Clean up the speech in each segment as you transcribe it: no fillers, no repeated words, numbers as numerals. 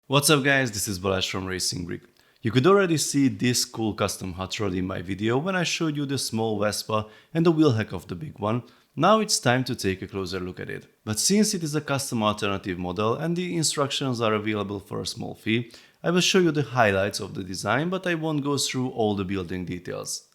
What's up guys, this is Balázs from Racing Greek. You could already see this cool custom hot rod in my video when I showed you the small Vespa and the wheel hack of the big one. Now it's time to take a closer look at it. But since it is a custom alternative model and the instructions are available for a small fee, I will show you the highlights of the design, but I won't go through all the building details.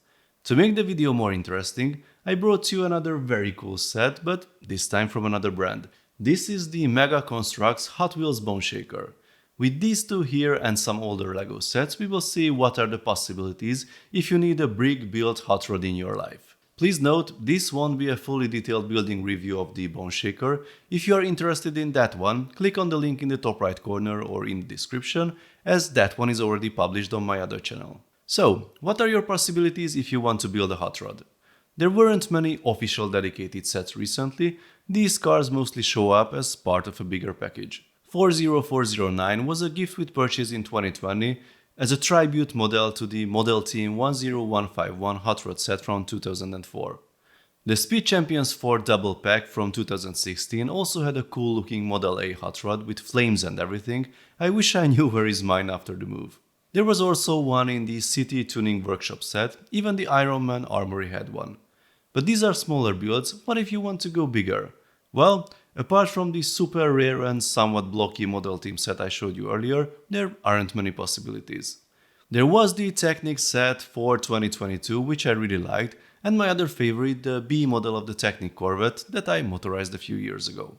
To make the video more interesting, I brought you another very cool set, but this time from another brand. This is the Mega Construx Hot Wheels Bone Shaker. With these two here and some older LEGO sets, we will see what are the possibilities if you need a brick-built hot rod in your life. Please note, this won't be a fully detailed building review of the Bone Shaker. If you are interested in that one, click on the link in the top right corner or in the description, as that one is already published on my other channel. So, what are your possibilities if you want to build a hot rod? There weren't many official dedicated sets recently. These cars mostly show up as part of a bigger package. 40409 was a gift with purchase in 2020 as a tribute model to the Model Team 10151 hot rod set from 2004. The Speed Champions 4 double pack from 2016 also had a cool looking Model A hot rod with flames and everything. I wish I knew where is mine after the move. There was also one in the City Tuning Workshop set, even the Iron Man Armory had one. But these are smaller builds. What if you want to go bigger? Well, apart from the super rare and somewhat blocky Model Team set I showed you earlier, there aren't many possibilities. There was the Technic set for 2022, which I really liked, and my other favorite, the B model of the Technic Corvette that I motorized a few years ago.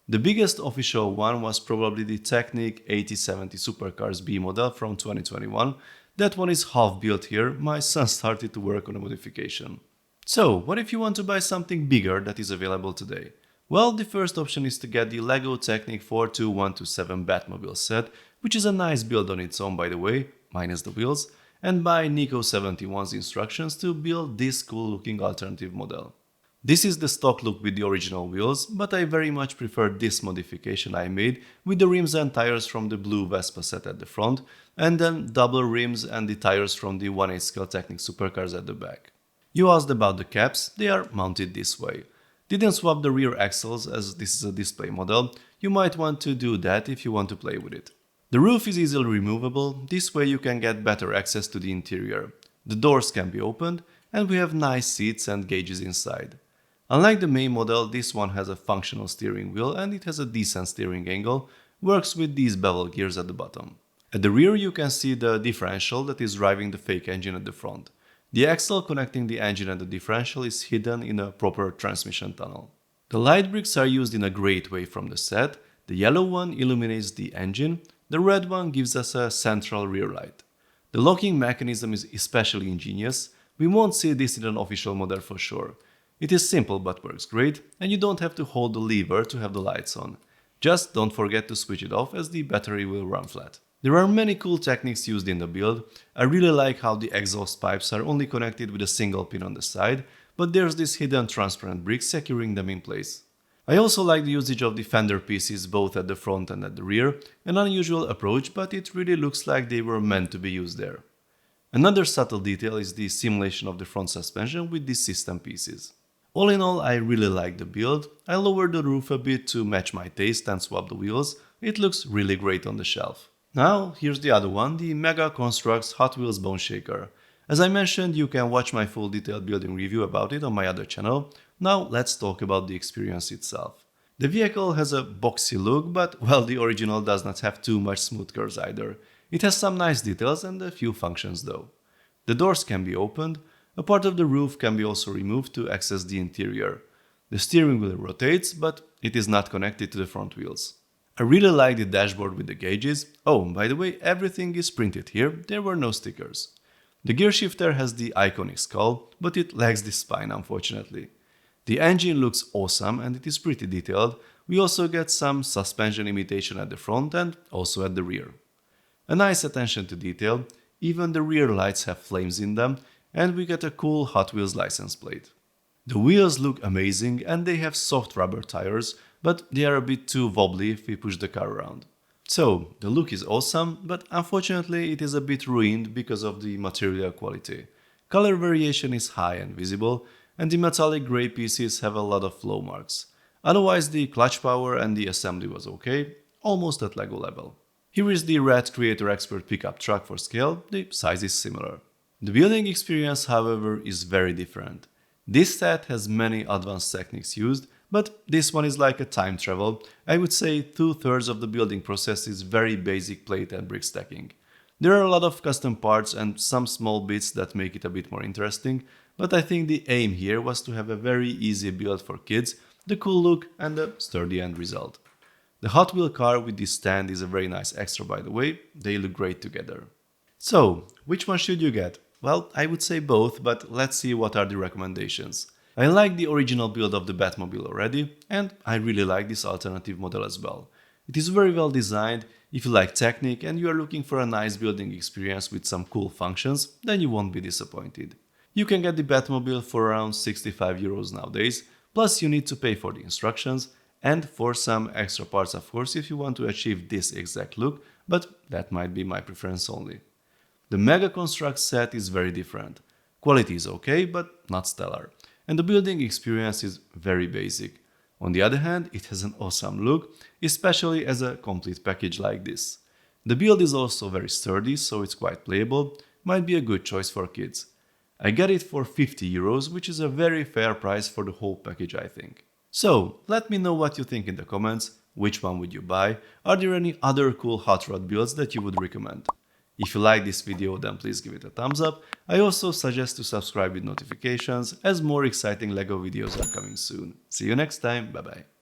The biggest official one was probably the Technic 8070 Supercars B model from 2021. That one is half built here. My son started to work on a modification. So, what if you want to buy something bigger that is available today? Well, the first option is to get the LEGO Technic 42127 Batmobile set, which is a nice build on its own by the way, minus the wheels, and buy Nico71's instructions to build this cool looking alternative model. This is the stock look with the original wheels, but I very much prefer this modification I made with the rims and tires from the blue Vespa set at the front, and then double rims and the tires from the 1/8 scale Technic Supercars at the back. You asked about the caps, they are mounted this way. Didn't swap the rear axles as this is a display model. You might want to do that if you want to play with it. The roof is easily removable, this way you can get better access to the interior. The doors can be opened and we have nice seats and gauges inside. Unlike the main model, this one has a functional steering wheel and it has a decent steering angle, works with these bevel gears at the bottom. At the rear you can see the differential that is driving the fake engine at the front. The axle connecting the engine and the differential is hidden in a proper transmission tunnel. The light bricks are used in a great way from the set. The yellow one illuminates the engine, the red one gives us a central rear light. The locking mechanism is especially ingenious. We won't see this in an official model for sure. It is simple but works great, and you don't have to hold the lever to have the lights on. Just don't forget to switch it off as the battery will run flat. There are many cool techniques used in the build. I really like how the exhaust pipes are only connected with a single pin on the side, but there's this hidden transparent brick securing them in place. I also like the usage of the fender pieces both at the front and at the rear, an unusual approach, but it really looks like they were meant to be used there. Another subtle detail is the simulation of the front suspension with these system pieces. All in all, I really like the build. I lowered the roof a bit to match my taste and swap the wheels. It looks really great on the shelf. Now, here's the other one, the Mega Construx Hot Wheels Bone Shaker. As I mentioned, you can watch my full detailed building review about it on my other channel. Now, let's talk about the experience itself. The vehicle has a boxy look, but well, the original does not have too much smooth curves either. It has some nice details and a few functions though. The doors can be opened, a part of the roof can be also removed to access the interior. The steering wheel rotates, but it is not connected to the front wheels. I really like the dashboard with the gauges. Oh, by the way, everything is printed here, there were no stickers. The gear shifter has the iconic skull, but it lacks the spine unfortunately. The engine looks awesome and it is pretty detailed. We also get some suspension imitation at the front and also at the rear. A nice attention to detail, even the rear lights have flames in them, and we get a cool Hot Wheels license plate. The wheels look amazing and they have soft rubber tires, but they are a bit too wobbly if we push the car around. So, the look is awesome, but unfortunately it is a bit ruined because of the material quality. Color variation is high and visible, and the metallic grey pieces have a lot of flow marks. Otherwise the clutch power and the assembly was okay, almost at LEGO level. Here is the Red Creator Expert pickup truck for scale, the size is similar. The building experience, however, is very different. This set has many advanced techniques used, but this one is like a time travel. I would say 2/3 of the building process is very basic plate and brick stacking. There are a lot of custom parts and some small bits that make it a bit more interesting, but I think the aim here was to have a very easy build for kids, the cool look and a sturdy end result. The Hot Wheel car with this stand is a very nice extra, by the way, they look great together. So, which one should you get? Well, I would say both, but let's see what are the recommendations. I like the original build of the Batmobile already, and I really like this alternative model as well. It is very well designed. If you like Technic and you are looking for a nice building experience with some cool functions, then you won't be disappointed. You can get the Batmobile for around 65 euros nowadays, plus you need to pay for the instructions and for some extra parts, of course, if you want to achieve this exact look, but that might be my preference only. The Mega Construct set is very different. Quality is okay, but not stellar. And the building experience is very basic. On the other hand, it has an awesome look, especially as a complete package like this. The build is also very sturdy, so it's quite playable, might be a good choice for kids. I get it for 50 euros, which is a very fair price for the whole package, I think. So, let me know what you think in the comments, which one would you buy, are there any other cool hot rod builds that you would recommend? If you like this video, then please give it a thumbs up. I also suggest to subscribe with notifications as more exciting LEGO videos are coming soon. See you next time, bye bye.